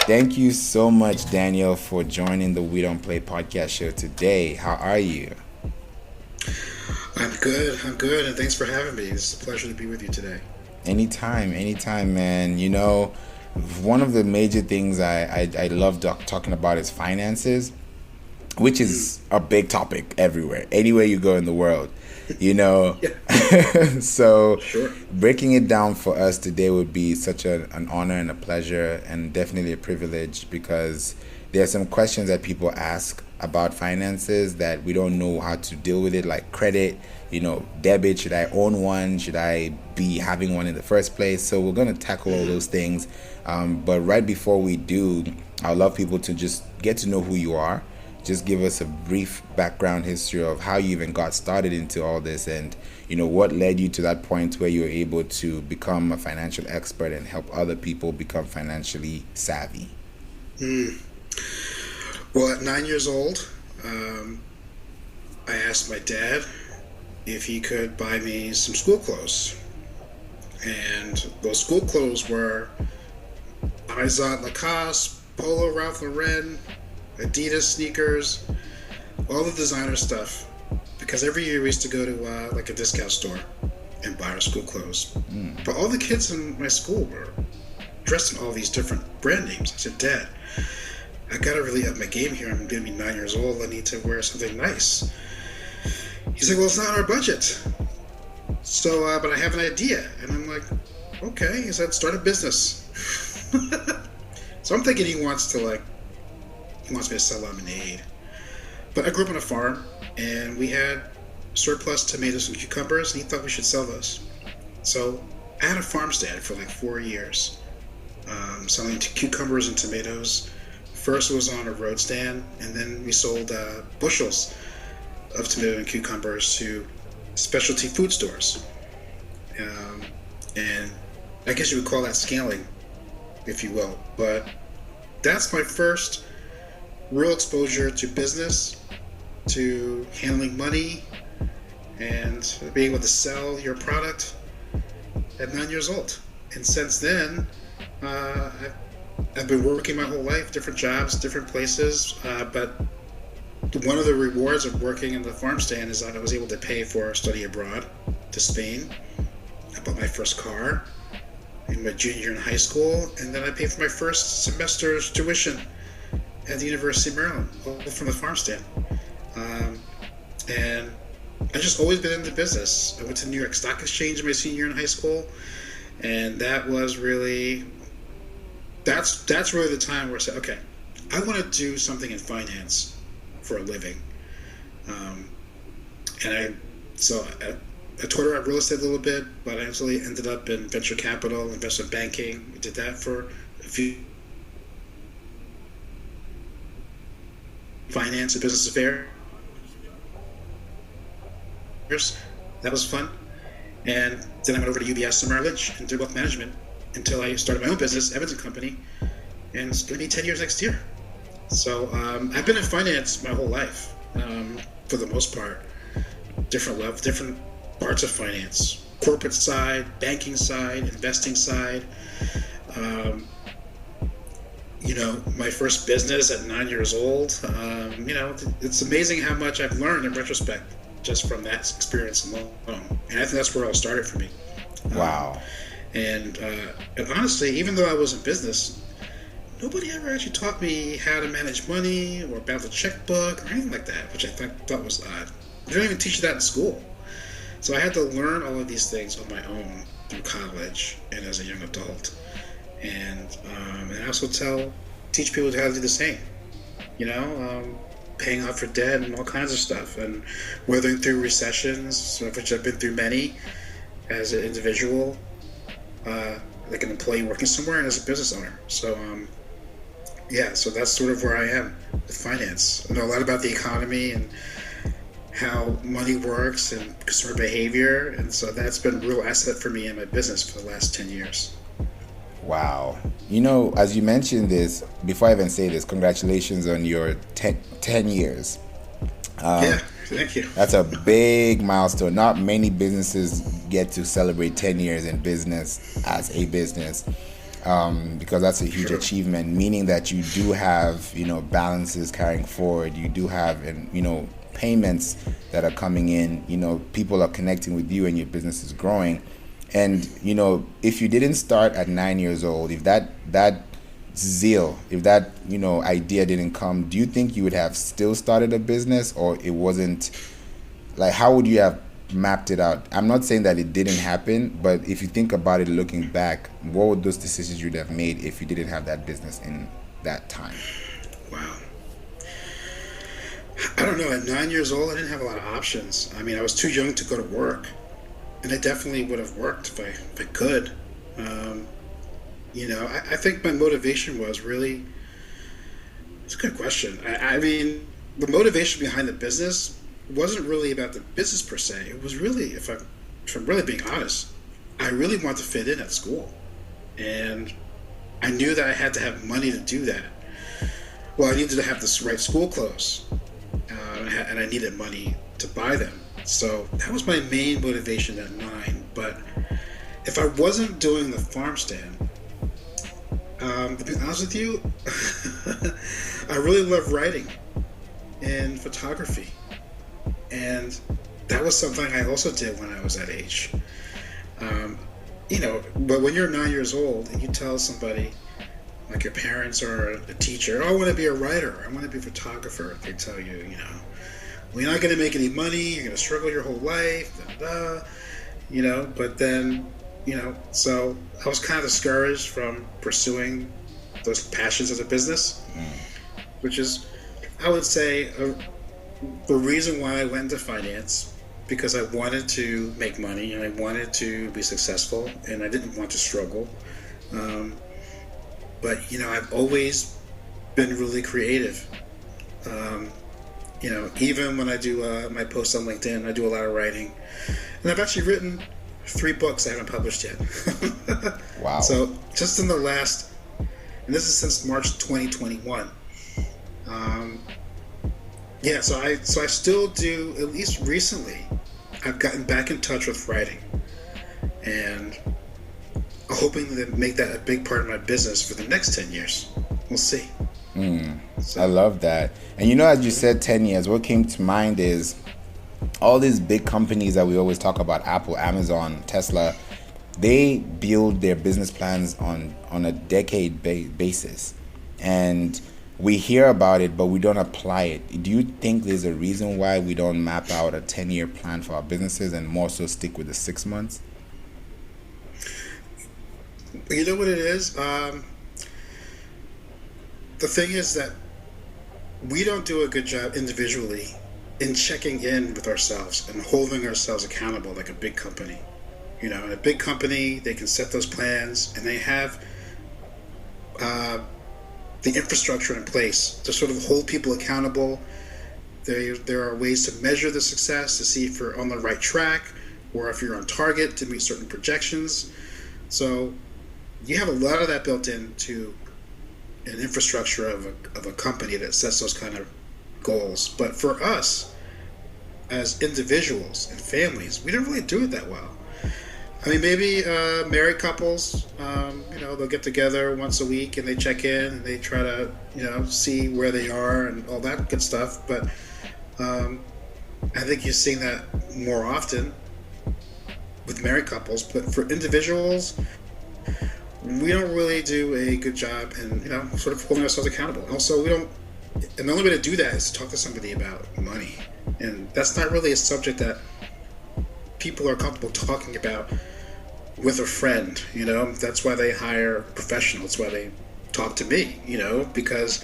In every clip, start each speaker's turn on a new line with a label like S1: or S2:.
S1: Thank you so much, Daniel, for joining the We Don't Play podcast show today. How are you?
S2: I'm good. I'm good, and thanks for having me. It's a pleasure to be with you today.
S1: Anytime, man. You know, one of the major things I love talking about is finances, which
S2: Mm.
S1: is a big topic everywhere, anywhere you go in the world, you know.
S2: Yeah,
S1: So,
S2: sure.
S1: breaking it down for us today would be such an honor and a pleasure, and definitely a privilege because there are some questions that people ask about finances that we don't know how to deal with it, like credit, debit. Should I own one? Should I be having one in the first place? So, we're going to tackle all those things. But right before we do, I'd love people to just get to know who you are. Just give us a brief background history of how you even got started into all this, and what led you to that point where you were able to become a financial expert and help other people become financially savvy.
S2: Mm. Well, at 9 years old, um, I asked my dad if he could buy me some school clothes. And those school clothes were Izod Lacoste, Polo Ralph Lauren, Adidas sneakers, all the designer stuff. Because every year we used to go to like a discount store and buy our school clothes. But all the kids in my school were dressed in all these different brand names. I said, Dad, I gotta really up my game here. I'm gonna be 9 years old. I need to wear something nice. He's like, well, it's not our budget. So, but I have an idea. And I'm like, okay. He said, start a business. So I'm thinking he wants me to sell lemonade. But I grew up on a farm, and we had surplus tomatoes and cucumbers, and he thought we should sell those. So I had a farm stand for like 4 years, selling cucumbers and tomatoes. First it was on a road stand, and then we sold bushels of tomato and cucumbers to specialty food stores. And I guess you would call that scaling, if you will. But that's my first real exposure to business, to handling money, and being able to sell your product at 9 years old. And since then, I've been working my whole life, different jobs, different places. But one of the rewards of working in the farm stand is I was able to pay for a study abroad to Spain. I bought my first car in my junior year in high school, and then I paid for my first semester's tuition at the University of Maryland, all from the farm stand. And I've just always been in the business. I went to New York Stock Exchange in my senior year in high school, and that was really that's really the time where I said, okay, I want to do something in finance for a living. And I toured around real estate a little bit, but I actually ended up in venture capital, investment banking. I did that for a few finance and business affairs. That was fun. And then I went over to UBS and Merrill Lynch and did wealth management until I started my own business, Evans and Company, and it's going to be 10 years next year. So I've been in finance my whole life, for the most part. Different parts of finance: corporate side, banking side, investing side. My first business at 9 years old. It's amazing how much I've learned in retrospect just from that experience alone. And I think that's where it all started for me.
S1: Wow.
S2: And honestly, even though I was in business, nobody ever actually taught me how to manage money or about the checkbook or anything like that, which I thought was odd. They don't even teach you that in school. So I had to learn all of these things on my own through college and as a young adult. And I also teach people how to do the same. Paying off for debt and all kinds of stuff, and weathering through recessions, which I've been through many as an individual, like an employee working somewhere, and as a business owner. So, so that's sort of where I am with finance. I know a lot about the economy and how money works and consumer behavior, and so that's been a real asset for me in my business for the last 10 years.
S1: Wow. As you mentioned this, before I even say this, congratulations on your 10 years.
S2: Yeah, thank you.
S1: That's a big milestone. Not many businesses get to celebrate 10 years in business as a business. because that's a huge
S2: True.
S1: achievement, meaning that you do have, balances carrying forward. You do have, and payments that are coming in. People are connecting with you and your business is growing. And, if you didn't start at 9 years old, if that zeal, if that, idea didn't come, do you think you would have still started a business, or it wasn't, like, how would you have mapped it out? I'm not saying that it didn't happen, but if you think about it looking back, what would those decisions you'd have made if you didn't have that business in that time?
S2: Wow. I don't know. At 9 years old, I didn't have a lot of options. I mean, I was too young to go to work, and I definitely would have worked if I could. I think my motivation was really. It's a good question. I mean, the motivation behind the business wasn't really about the business per se. It was really, if I'm really being honest, I really wanted to fit in at school, and I knew that I had to have money to do that. Well, I needed to have the right school clothes, and I needed money to buy them. So that was my main motivation at 9. But if I wasn't doing the farm stand, to be honest with you, I really love writing and photography. And that was something I also did when I was that age. But when you're 9 years old and you tell somebody, like your parents or a teacher, oh, I want to be a writer, I want to be a photographer, they tell you, well, you're not going to make any money, you're going to struggle your whole life, but then, so I was kind of discouraged from pursuing those passions as a business, which is, I would say, the reason why I went into finance, because I wanted to make money and I wanted to be successful and I didn't want to struggle. But I've always been really creative. Even when I do my posts on LinkedIn, I do a lot of writing, and I've actually written 3 books I haven't published yet.
S1: Wow!
S2: So just in the last, and this is since March 2021. So I still do, at least recently, I've gotten back in touch with writing, and I'm hoping to make that a big part of my business for the next 10 years. We'll see. So.
S1: I love that. And as you said, 10 years, what came to mind is all these big companies that we always talk about, Apple, Amazon, Tesla, they build their business plans on a decade basis. And we hear about it, but we don't apply it. Do you think there's a reason why we don't map out a 10-year plan for our businesses and more so stick with the 6 months?
S2: You know what it is? The thing is that we don't do a good job individually in checking in with ourselves and holding ourselves accountable like a big company. In a big company, they can set those plans and they have the infrastructure in place to sort of hold people accountable. There are ways to measure the success to see if you're on the right track or if you're on target to meet certain projections. So you have a lot of that built into an infrastructure of a company that sets those kind of goals. But for us, as individuals and families, we don't really do it that well. I mean, maybe married couples, they'll get together once a week and they check in and they try to, see where they are and all that good stuff. But I think you're seeing that more often with married couples. But for individuals, we don't really do a good job in, sort of holding ourselves accountable. Also, and the only way to do that is to talk to somebody about money. And that's not really a subject that people are comfortable talking about with a friend. That's why they hire professionals. That's why they talk to me, because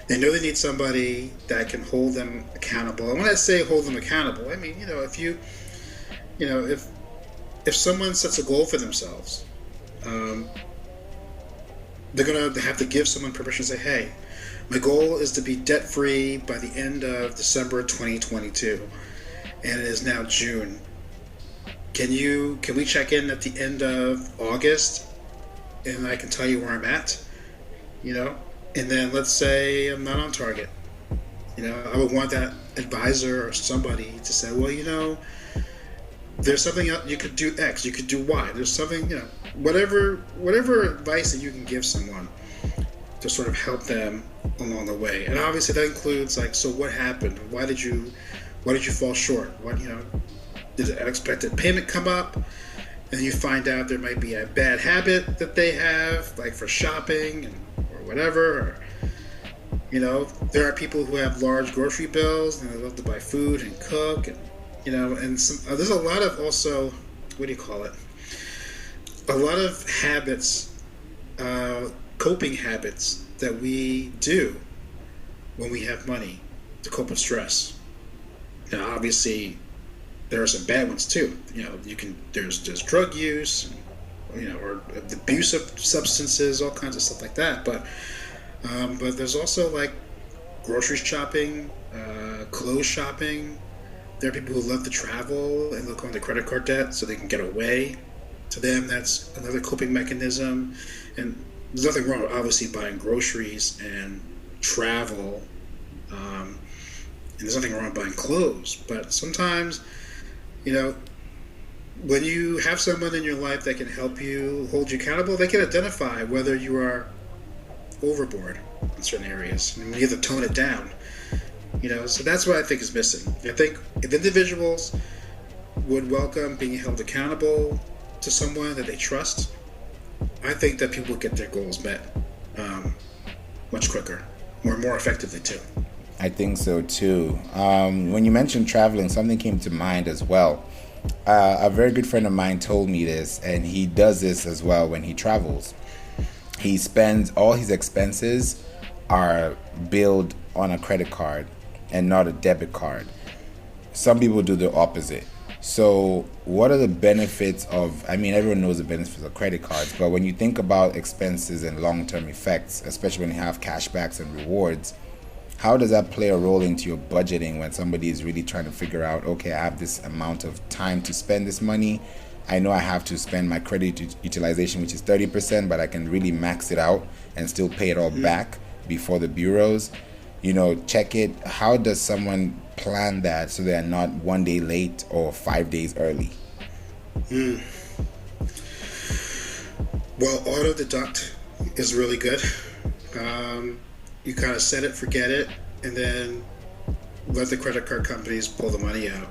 S2: they know they need somebody that can hold them accountable. And when I say hold them accountable, I mean, if someone sets a goal for themselves, they're going to have to give someone permission to say, hey, my goal is to be debt-free by the end of December 2022, and it is now June. Can we check in at the end of August, and I can tell you where I'm at, And then let's say I'm not on target. I would want that advisor or somebody to say, well, there's something else, you could do X, you could do Y. There's something, whatever advice that you can give someone to sort of help them along the way. And obviously that includes like, so what happened? Why did you fall short? Did an unexpected payment come up? And you find out there might be a bad habit that they have, like for shopping or whatever. Or, there are people who have large grocery bills and they love to buy food and cook, and there's a lot of also, what do you call it? A lot of habits, coping habits that we do when we have money to cope with stress. Now, obviously, there are some bad ones too. There's drug use, or the abuse of substances, all kinds of stuff like that. But there's also like grocery shopping, clothes shopping. There are people who love to travel and look on the credit card debt so they can get away. To them, that's another coping mechanism. And there's nothing wrong with obviously buying groceries and travel. And there's nothing wrong with buying clothes. But sometimes, when you have someone in your life that can help you, hold you accountable, they can identify whether you are overboard in certain areas. And you have to tone it down. So that's what I think is missing. I think if individuals would welcome being held accountable to someone that they trust, I think that people get their goals met much quicker, more effectively too.
S1: I think so too. When you mentioned traveling, something came to mind as well. A very good friend of mine told me this, and he does this as well when he travels. He spends all his expenses are billed on a credit card and not a debit card. Some people do the opposite. So what are the benefits of, everyone knows the benefits of credit cards, but when you think about expenses and long-term effects, especially when you have cashbacks and rewards, how does that play a role into your budgeting when somebody is really trying to figure out, okay, I have this amount of time to spend this money. I know I have to spend my credit utilization, which is 30%, but I can really max it out and still pay it all back before the bureaus. Check it. How does someone plan that so they're not 1 day late or 5 days early?
S2: Well, auto deduct is really good. You kind of set it, forget it, and then let the credit card companies pull the money out.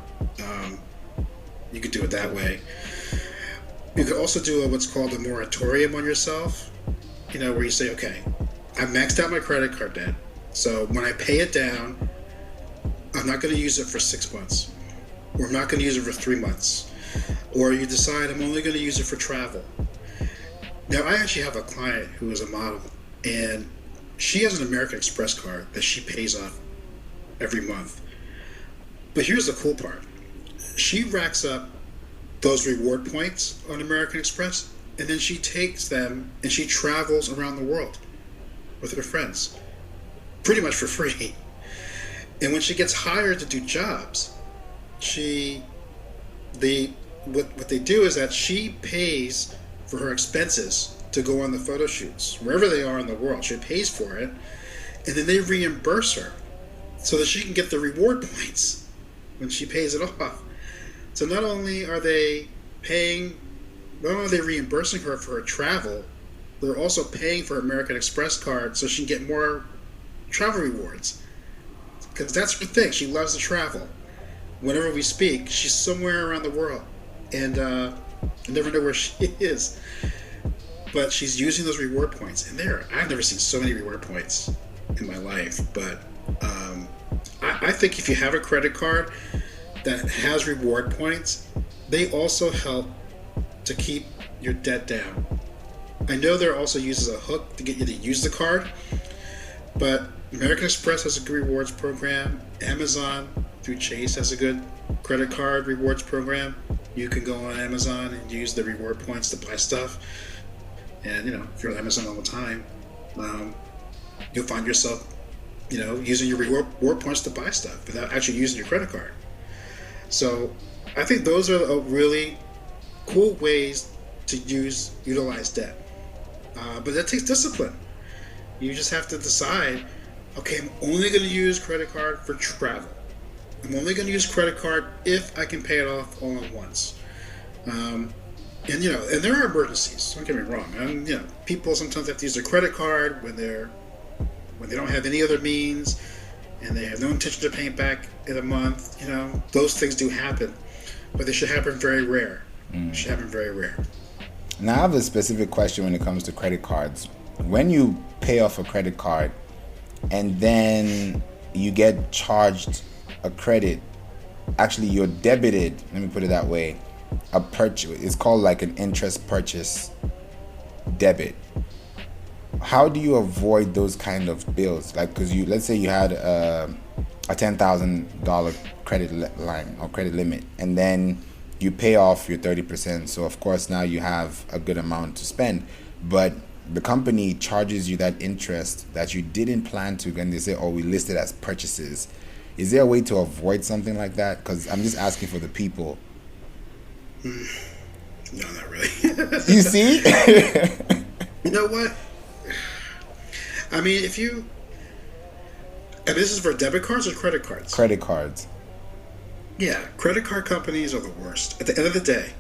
S2: You could do it that way. You could also do what's called a moratorium on yourself, where you say, okay, I maxed out my credit card debt, so when I pay it down, I'm not going to use it for 6 months, or I'm not going to use it for 3 months, or you decide I'm only going to use it for travel. Now, I actually have a client who is a model, and she has an American Express card that she pays off every month. But here's the cool part. She racks up those reward points on American Express, and then she takes them and she travels around the world with her friends, pretty much for free. And when she gets hired to do jobs, what they do is that she pays for her expenses to go on the photo shoots wherever they are in the world. She pays for it, and then they reimburse her so that she can get the reward points when she pays it off. So not only are they reimbursing her for her travel, they're also paying for her American Express card so she can get more travel rewards. Because that's her thing. She loves to travel. Whenever we speak, she's somewhere around the world, and I never know where she is. But she's using those reward points, and I've never seen so many reward points in my life. But I think if you have a credit card that has reward points, they also help to keep your debt down. I know they're also used as a hook to get you to use the card, but American Express has a good rewards program. Amazon through Chase has a good credit card rewards program. You can go on Amazon and use the reward points to buy stuff. And if you're on Amazon all the time, you'll find yourself, using your reward points to buy stuff without actually using your credit card. So I think those are really cool ways to utilize debt. But that takes discipline. You just have to decide, okay, I'm only going to use credit card for travel. I'm only going to use credit card if I can pay it off all at once. And and there are emergencies. Don't get me wrong. And people sometimes have to use their credit card when they don't have any other means, and they have no intention of paying back in a month. Those things do happen, but they should happen very rare. It should happen very rare.
S1: Now, I have a specific question when it comes to credit cards. When you pay off a credit card and then you get charged a credit, actually you're debited, let me put it that way, a purchase, it's called like an interest purchase debit. How do you avoid those kind of bills? Like, because let's say you had a $10,000 credit line or credit limit, and then you pay off your 30%. So of course now you have a good amount to spend, but the company charges you that interest that you didn't plan to, and they say, oh, we list it as purchases. Is there a way to avoid something like that? Because I'm just asking for the people.
S2: No, not really.
S1: You see?
S2: You know what? I mean, and this is for debit cards or credit cards?
S1: Credit cards.
S2: Yeah, credit card companies are the worst. At the end of the day,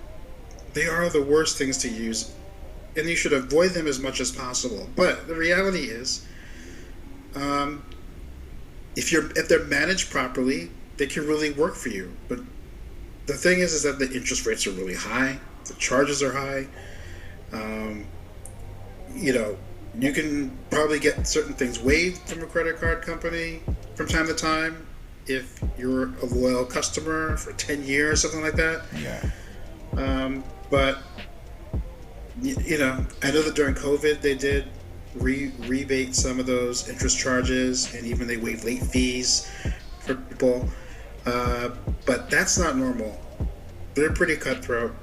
S2: they are the worst things to use, and you should avoid them as much as possible. But the reality is, if they're managed properly, they can really work for you. But the thing is that the interest rates are really high, the charges are high. You can probably get certain things waived from a credit card company from time to time if you're a loyal customer for 10 years, something like that.
S1: Yeah.
S2: But I know that during COVID they did rebate some of those interest charges, and even they waived late fees for people. But that's not normal. They're pretty cutthroat.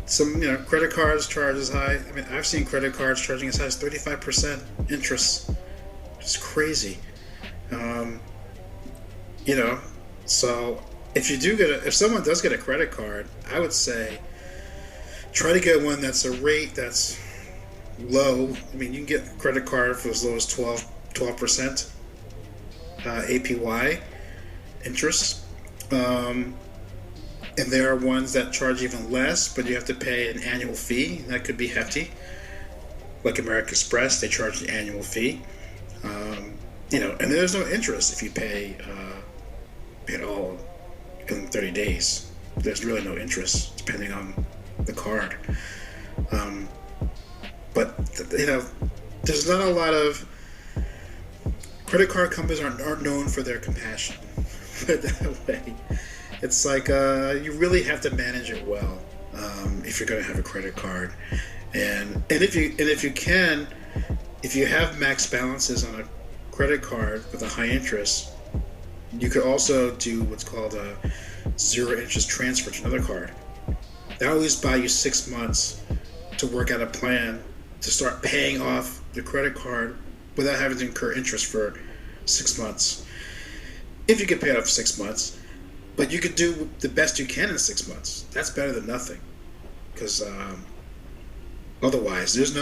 S2: Some credit cards charge as high. I mean, I've seen credit cards charging as high as 35% interest. It's crazy. So if someone does get a credit card, I would say try to get one that's a rate that's low. I mean, you can get a credit card for as low as 12% APY interest. And there are ones that charge even less, but you have to pay an annual fee. That could be hefty. Like American Express, they charge an annual fee. And there's no interest if you pay it all in 30 days. There's really no interest, depending on the card. But there's not a lot of credit card companies aren't known for their compassion. Put it that way. It's like you really have to manage it well if you're going to have a credit card, and if you have max balances on a credit card with a high interest, you could also do what's called a zero interest transfer to another card. That always buy you 6 months to work out a plan to start paying off the credit card without having to incur interest for 6 months. If you can pay it off for 6 months. But you could do the best you can in 6 months. That's better than nothing, because otherwise, there's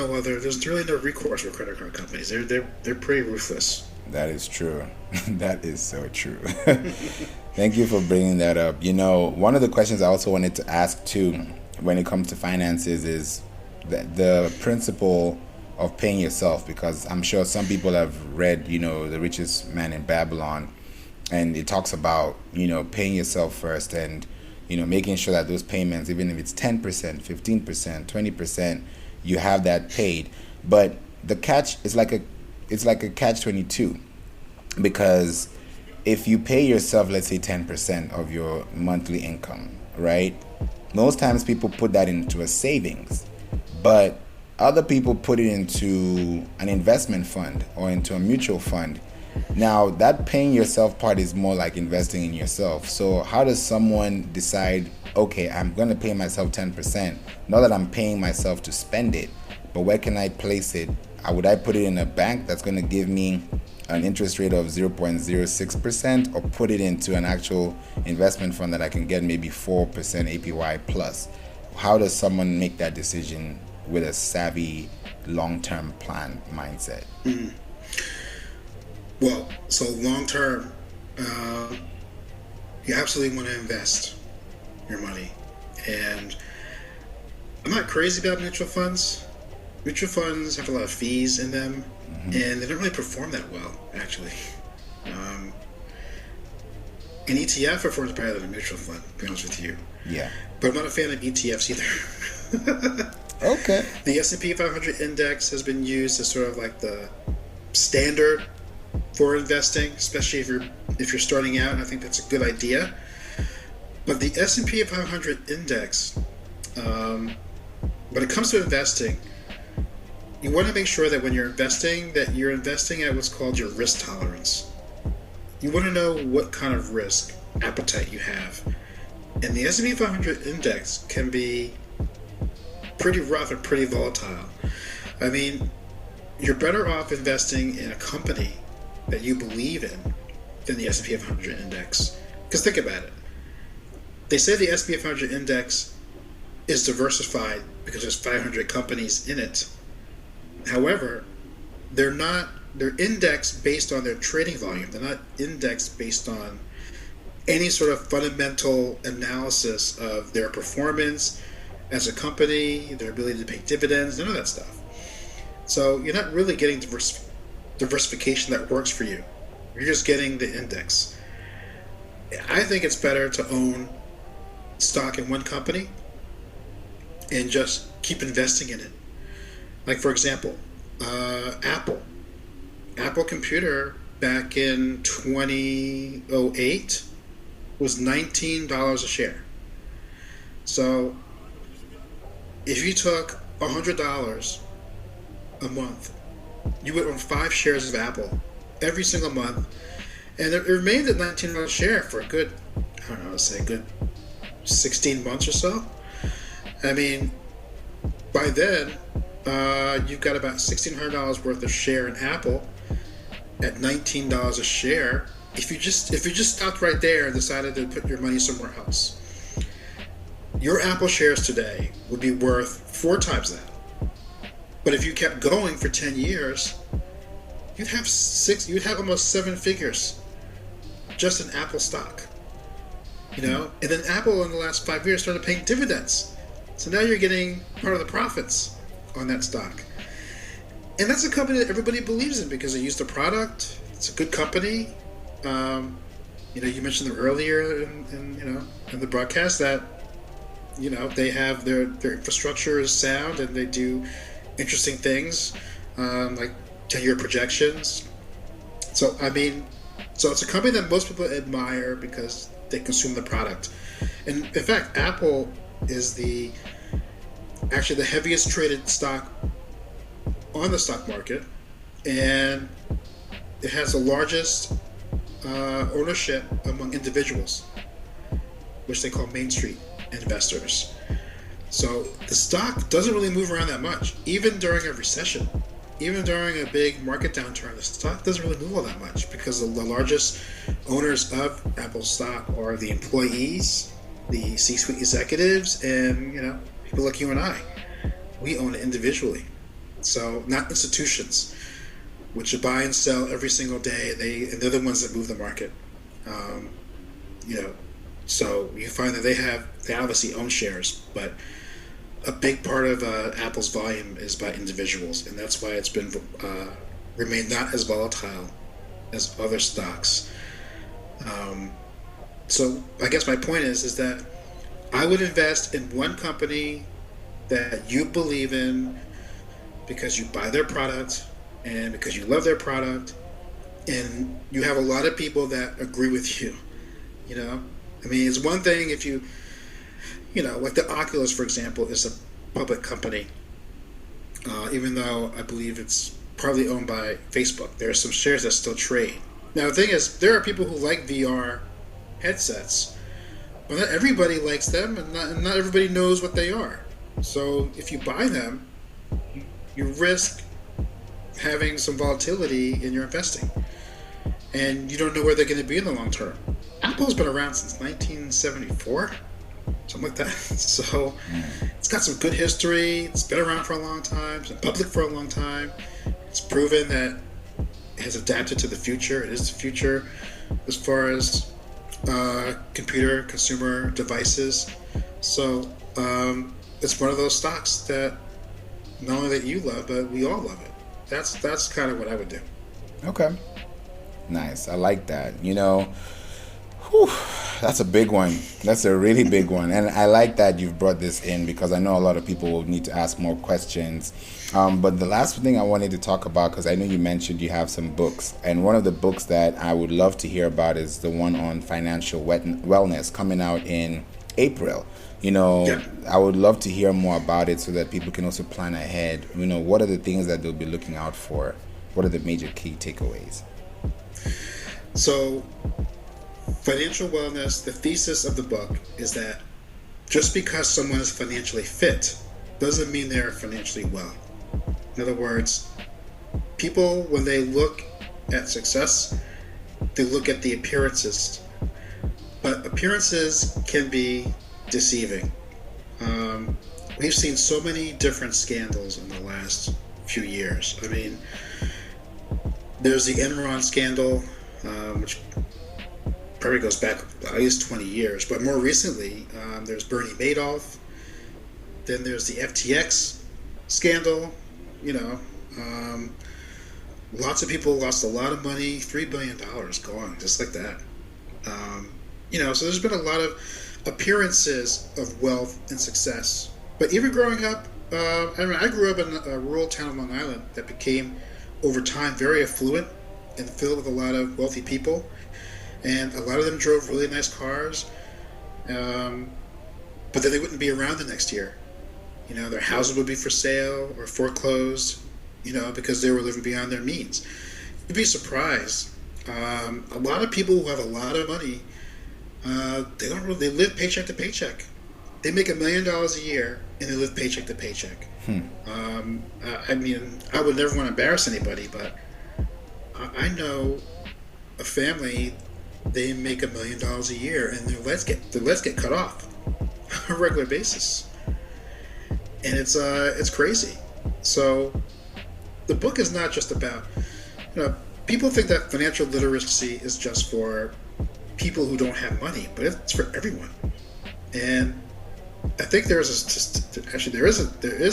S2: really no recourse for credit card companies. They're pretty ruthless.
S1: That is true. That is so true. Thank you for bringing that up. One of the questions I also wanted to ask too, when it comes to finances, is the principle of paying yourself, because I'm sure some people have read, The Richest Man in Babylon. And it talks about, paying yourself first, and, making sure that those payments, even if it's 10%, 15%, 20%, you have that paid. But the catch is like a catch-22, because if you pay yourself, let's say 10% of your monthly income, right? Most times people put that into a savings, but other people put it into an investment fund or into a mutual fund. Now, that paying yourself part is more like investing in yourself. So how does someone decide, okay, I'm going to pay myself 10%, not that I'm paying myself to spend it, but where can I place it? Would I put it in a bank that's going to give me an interest rate of 0.06%, or put it into an actual investment fund that I can get maybe 4% APY plus? How does someone make that decision with a savvy long-term plan mindset?
S2: Mm-hmm. Well, so long term, you absolutely want to invest your money, and I'm not crazy about mutual funds. Mutual funds have a lot of fees in them, and they don't really perform that well, actually. Um, an ETF performs better than a mutual fund, to be honest with you.
S1: Yeah.
S2: But I'm not a fan of ETFs either.
S1: Okay.
S2: The S&P 500 index has been used as sort of like the standard for investing, especially if you're starting out. And I think that's a good idea. But the S&P 500 index, when it comes to investing, you want to make sure that when you're investing, that you're investing at what's called your risk tolerance. You want to know what kind of risk appetite you have. And the S&P 500 index can be pretty rough and pretty volatile. I mean, you're better off investing in a company that you believe in than the S&P 500 index. Because think about it. They say the S&P 500 index is diversified because there's 500 companies in it. However, they're indexed based on their trading volume. They're not indexed based on any sort of fundamental analysis of their performance as a company, their ability to pay dividends, none of that stuff. So you're not really getting diversification that works for you. You're just getting the index. I think it's better to own stock in one company and just keep investing in it. Like, for example, Apple. Apple Computer back in 2008 was $19 a share. So if you took $100 a month, you would own 5 shares of Apple every single month, and it remained at $19 a share for a good, I don't know, let's say a good 16 months or so. I mean, by then, you've got about $1,600 worth of share in Apple at $19 a share. If you just stopped right there and decided to put your money somewhere else, your Apple shares today would be worth 4 times that. But if you kept going for 10 years, you'd have almost 7 figures just in Apple stock. You know? And then Apple in the last 5 years started paying dividends. So now you're getting part of the profits on that stock. And that's a company that everybody believes in because they use the product. It's a good company. You mentioned them earlier in the broadcast that they have their infrastructure is sound and they do interesting things like 10-year projections. So it's a company that most people admire because they consume the product. And in fact, Apple is actually the heaviest traded stock on the stock market, and it has the largest ownership among individuals, which they call Main Street investors. So the stock doesn't really move around that much, even during a recession, even during a big market downturn. The stock doesn't really move all that much because the largest owners of Apple stock are the employees, the C-suite executives, and people like you and I. We own it individually, so not institutions, which you buy and sell every single day. They're the ones that move the market. So you find that they obviously own shares, but a big part of Apple's volume is by individuals, and that's why it's been remained not as volatile as other stocks. So I guess my point is that I would invest in one company that you believe in because you buy their product and because you love their product, and you have a lot of people that agree with you. It's one thing if you like the Oculus, for example, is a public company, even though I believe it's partly owned by Facebook. There are some shares that still trade. Now, the thing is, there are people who like VR headsets, but not everybody likes them, and not everybody knows what they are. So if you buy them, you risk having some volatility in your investing, and you don't know where they're going to be in the long term. Apple's been around since 1974, something like that. So it's got some good history. It's been around for a long time. It's been public for a long time. It's proven that it has adapted to the future. It is the future as far as consumer devices. So it's one of those stocks that not only that you love, but we all love it. That's kind of what I would do.
S1: Okay. Nice. I like that. Whew, that's a big one. That's a really big one. And I like that you've brought this in because I know a lot of people will need to ask more questions. But the last thing I wanted to talk about, because I know you mentioned you have some books, and one of the books that I would love to hear about is the one on financial wellness coming out in April.
S2: Yeah.
S1: I would love to hear more about it so that people can also plan ahead. What are the things that they'll be looking out for? What are the major key takeaways?
S2: So, financial wellness, the thesis of the book is that just because someone is financially fit doesn't mean they're financially well. In other words, people, when they look at success, they look at the appearances. But appearances can be deceiving. We've seen so many different scandals in the last few years. I mean, there's the Enron scandal, which probably goes back at least 20 years. But more recently, there's Bernie Madoff. Then there's the FTX scandal. Lots of people lost a lot of money. $3 billion gone, just like that. So there's been a lot of appearances of wealth and success. But even growing up, I grew up in a rural town of Long Island that became, over time, very affluent and filled with a lot of wealthy people. And a lot of them drove really nice cars. But then they wouldn't be around the next year. Their houses would be for sale or foreclosed, because they were living beyond their means. You'd be surprised. A lot of people who have a lot of money, they live paycheck to paycheck. They make $1 million a year and they live paycheck to paycheck. I would never want to embarrass anybody, but I know a family, they make $1 million a year and their legs get cut off on a regular basis. And it's crazy. So the book is not just about, people think that financial literacy is just for people who don't have money, but it's for everyone. And I think there is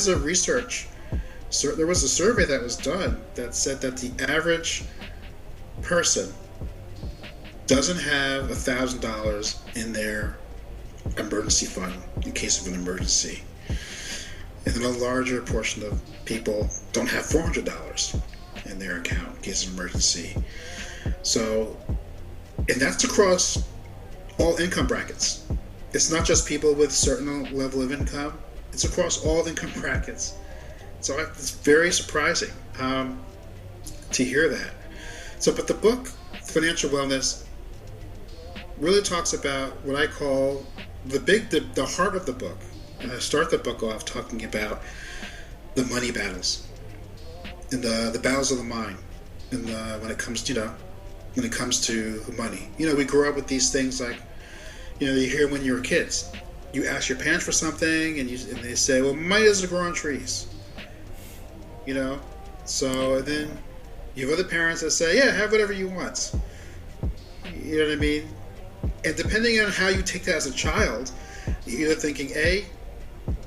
S2: a research. So there was a survey that was done that said that the average person doesn't have $1,000 in their emergency fund in case of an emergency. And then a larger portion of people don't have $400 in their account in case of emergency. So, and that's across all income brackets. It's not just people with a certain level of income. It's across all income brackets. So it's very surprising to hear that. So, but the book, Financial Wellness, really talks about what I call the heart of the book. And I start the book off talking about the money battles and the battles of the mind, and when it comes to money. We grow up with these things like, you hear when you were kids. You ask your parents for something, and they say, "Well, money doesn't grow on trees." So then you have other parents that say, "Yeah, have whatever you want." You know what I mean? And depending on how you take that as a child, you're either thinking, A,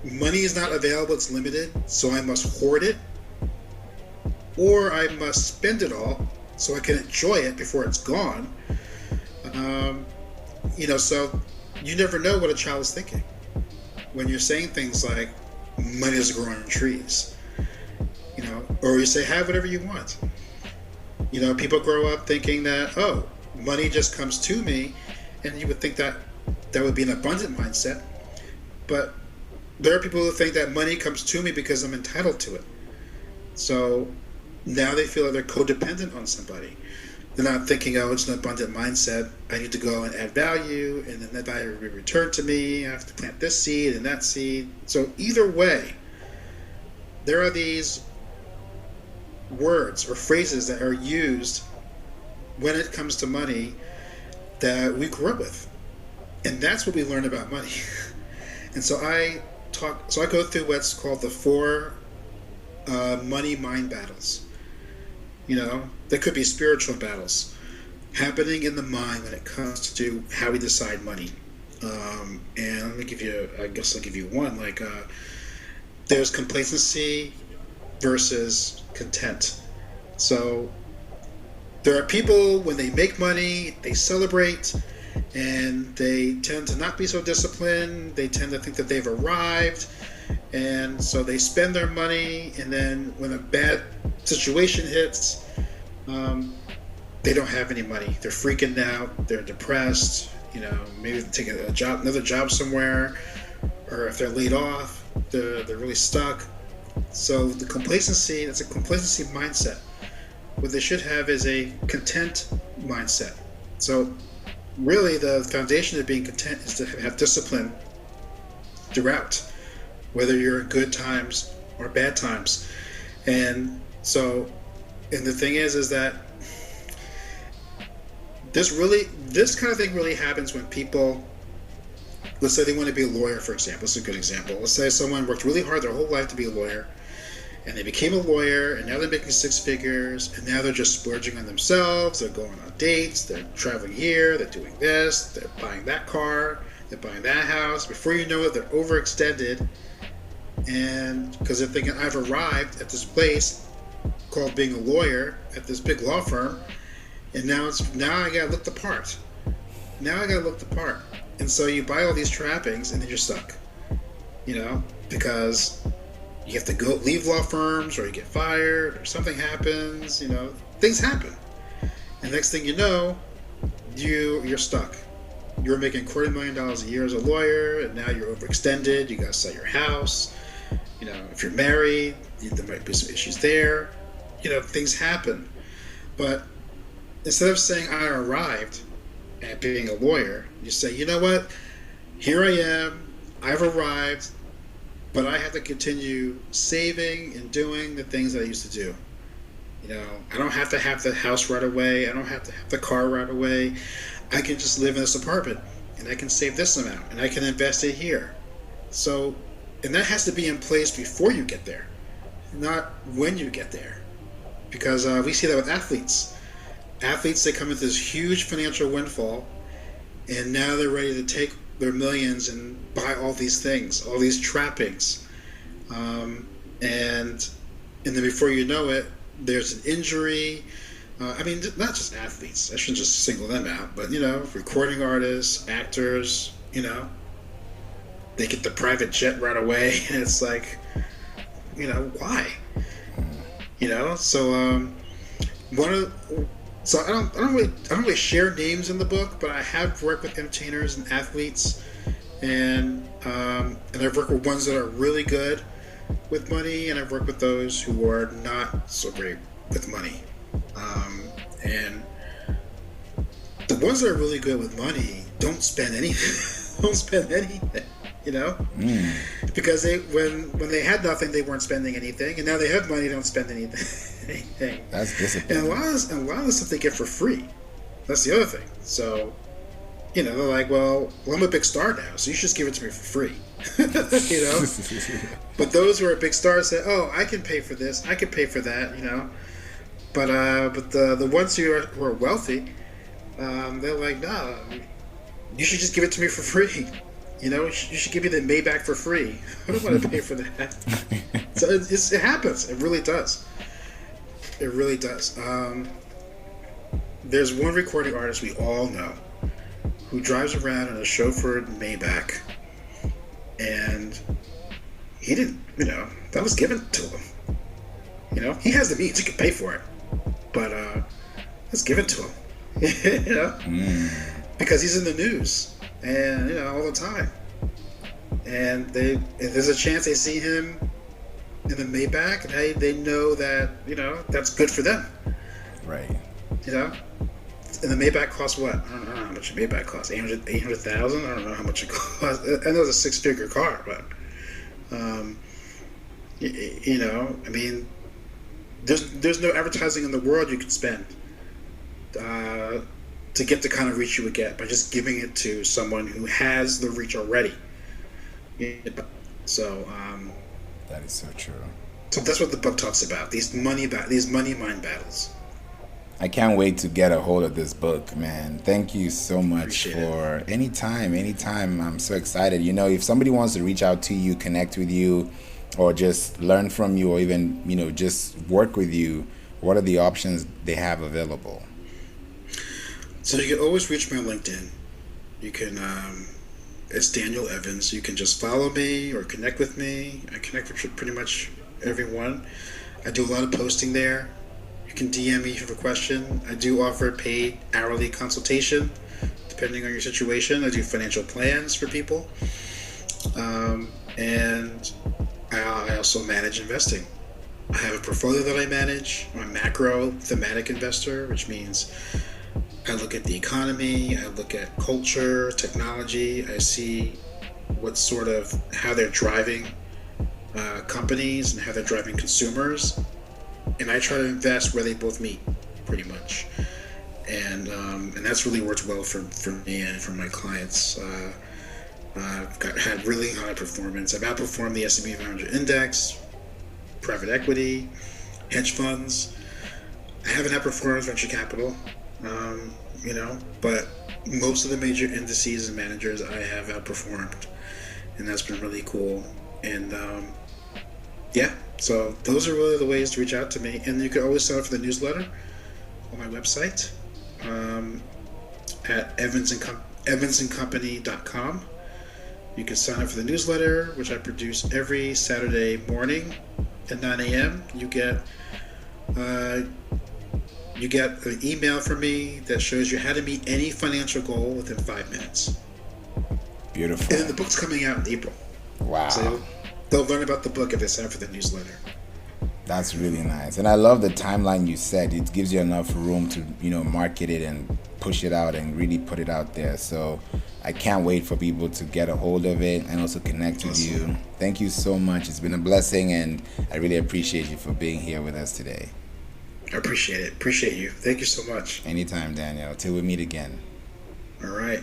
S2: money is not available, it's limited, so I must hoard it, or I must spend it all so I can enjoy it before it's gone. So you never know what a child is thinking when you're saying things like, money doesn't grow on trees, or you say, have whatever you want. People grow up thinking that, oh, money just comes to me, and you would think that would be an abundant mindset. But there are people who think that money comes to me because I'm entitled to it. So now they feel that they're codependent on somebody. They're not thinking, oh, it's an abundant mindset. I need to go and add value, and then that value will be returned to me. I have to plant this seed and that seed. So either way, there are these words or phrases that are used when it comes to money that we grew up with. And that's what we learn about money. And so I go through what's called the 4 money mind battles. There could be spiritual battles happening in the mind when it comes to how we decide money. And let me give you, I guess I'll give you one. Like, there's complacency versus content. So there are people, when they make money, they celebrate, and they tend to not be so disciplined. They tend to think that they've arrived, and so they spend their money, and then when a bad situation hits, they don't have any money. They're freaking out. They're depressed. Maybe they take another job somewhere, or if they're laid off, they're really stuck. So the complacency, that's a complacency mindset. What they should have is a content mindset. So really the foundation of being content is to have discipline throughout, whether you're in good times or bad times. And the thing is that this kind of thing really happens when people, let's say they want to be a lawyer, for example. It's a good example. Let's say someone worked really hard their whole life to be a lawyer, and they became a lawyer, and now they're making six figures, and now they're just splurging on themselves. They're going on dates, they're traveling here, they're doing this, they're buying that car, they're buying that house. Before you know it, they're overextended, and because they're thinking, I've arrived at this place called being a lawyer at this big law firm, and now I gotta look the part. And so you buy all these trappings, and then you're stuck. Because you have to leave law firms, or you get fired, or something happens. Things happen, and next thing you know, you're stuck. You're making $250,000 a year as a lawyer, and now you're overextended. You gotta sell your house. If you're married, there might be some issues there. Things happen, but instead of saying I arrived at being a lawyer, you say, you know what? Here I am. I've arrived, but I have to continue saving and doing the things that I used to do. I don't have to have the house right away. I don't have to have the car right away. I can just live in this apartment, and I can save this amount, and I can invest it here. And that has to be in place before you get there, not when you get there. Because we see that with athletes. Athletes, they come into this huge financial windfall, and now they're ready to take their millions and buy all these things, all these trappings. And then before you know it, there's an injury. Not just athletes. I shouldn't just single them out, but, recording artists, actors, they get the private jet right away, and it's like, why? So I don't really share names in the book, but I have worked with entertainers and athletes, and I've worked with ones that are really good with money, and I've worked with those who are not so great with money. And the ones that are really good with money don't spend anything. Because when they had nothing, they weren't spending anything, and now they have money, they don't spend anything.
S1: That's discipline.
S2: And a lot of the stuff they get for free. That's the other thing. So, they're like, well, I'm a big star now, so you should just give it to me for free. But those who are big stars say, oh, I can pay for this, I can pay for that, But the ones who are wealthy, they're like, no, you should just give it to me for free. You should give me the Maybach for free. I don't want to pay for that. So it happens. It really does. It really does. There's one recording artist we all know who drives around in a chauffeured Maybach, and he didn't, that was given to him. He has the means, he can pay for it, but it's given to him. Because he's in the news, and all the time, and if there's a chance they see him in the Maybach, and they know that that's good for them,
S1: right?
S2: And the Maybach costs what? I don't know how much a Maybach costs. 800,000. I don't know how much it costs. I know it's a 6-figure car, but there's no advertising in the world you could spend to get the kind of reach you would get by just giving it to someone who has the reach already. So
S1: that is so true.
S2: So that's what the book talks about. These money mind battles.
S1: I can't wait to get a hold of this book, man. Thank you so much
S2: Appreciate it.
S1: for anytime. I'm so excited. If somebody wants to reach out to you, connect with you, or just learn from you, or even, just work with you, what are the options they have available?
S2: So you can always reach me on LinkedIn. You can, it's Daniel Evans. You can just follow me or connect with me. I connect with pretty much everyone. I do a lot of posting there. You can DM me if you have a question. I do offer paid hourly consultation, depending on your situation. I do financial plans for people. And I also manage investing. I have a portfolio that I manage. I'm a macro thematic investor, which means I look at the economy, I look at culture, technology, I see how they're driving companies and how they're driving consumers, and I try to invest where they both meet, pretty much. And that's really worked well for me and for my clients. I've had really high performance. I've outperformed the S&P 500 index, private equity, hedge funds. I haven't outperformed venture capital, but most of the major indices and managers I have outperformed, and that's been really cool. And so those are really the ways to reach out to me. And you can always sign up for the newsletter on my website at evansandcompany.com. You can sign up for the newsletter, which I produce every Saturday morning at 9 a.m. You get an email from me that shows you how to meet any financial goal within 5 minutes.
S1: Beautiful.
S2: And the book's coming out in April.
S1: Wow.
S2: So they'll learn about the book if they sign up for the newsletter.
S1: That's really nice. And I love the timeline you set. It gives you enough room to, market it and push it out and really put it out there. So I can't wait for people to get a hold of it and also connect with you. Thank you so much. It's been a blessing, and I really appreciate you for being here with us today.
S2: I appreciate it. Appreciate you. Thank you so much.
S1: Anytime, Daniel. Till we meet again.
S2: All right.